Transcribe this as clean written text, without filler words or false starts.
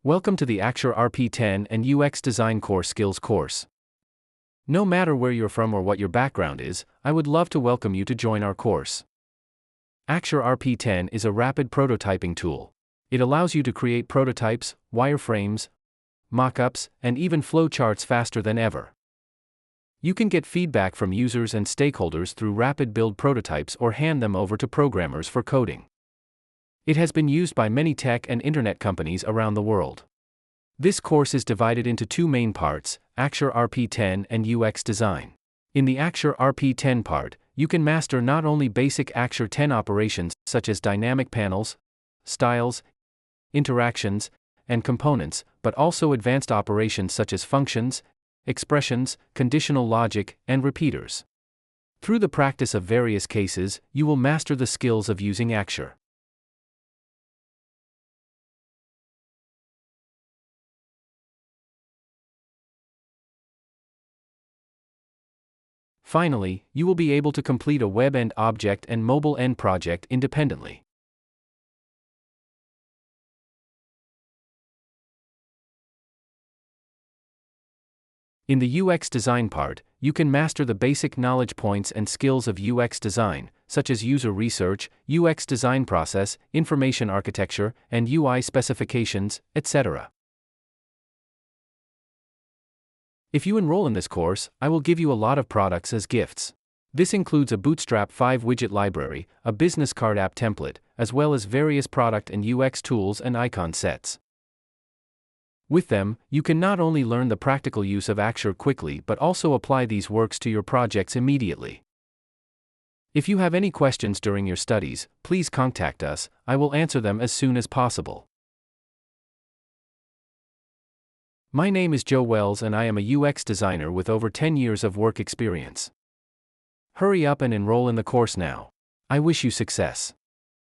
Welcome to the Axure RP 10 and UX Design Core Skills course. No matter where you're from or what your background is, I would love to welcome you to join our course. Axure RP 10 is a rapid prototyping tool. It allows you to create prototypes, wireframes, mockups, and even flowcharts faster than ever. You can get feedback from users and stakeholders through rapid build prototypes or hand them over to programmers for coding. It has been used by many tech and internet companies around the world. This course is divided into two main parts, Axure RP 10 and UX Design. In the Axure RP 10 part, you can master not only basic Axure 10 operations such as dynamic panels, styles, interactions, and components, but also advanced operations such as functions, expressions, conditional logic, and repeaters. Through the practice of various cases, you will master the skills of using Axure. Finally, you will be able to complete a web-end object and mobile-end project independently. In the UX design part, you can master the basic knowledge points and skills of UX design, such as user research, UX design process, information architecture, and UI specifications, etc. If you enroll in this course, I will give you a lot of products as gifts. This includes a Bootstrap 5 widget library, a business card app template, as well as various product and UX tools and icon sets. With them, you can not only learn the practical use of Axure quickly but also apply these works to your projects immediately. If you have any questions during your studies, please contact us. I will answer them as soon as possible. My name is Joe Wells and I am a UX designer with over 10 years of work experience. Hurry up and enroll in the course now. I wish you success.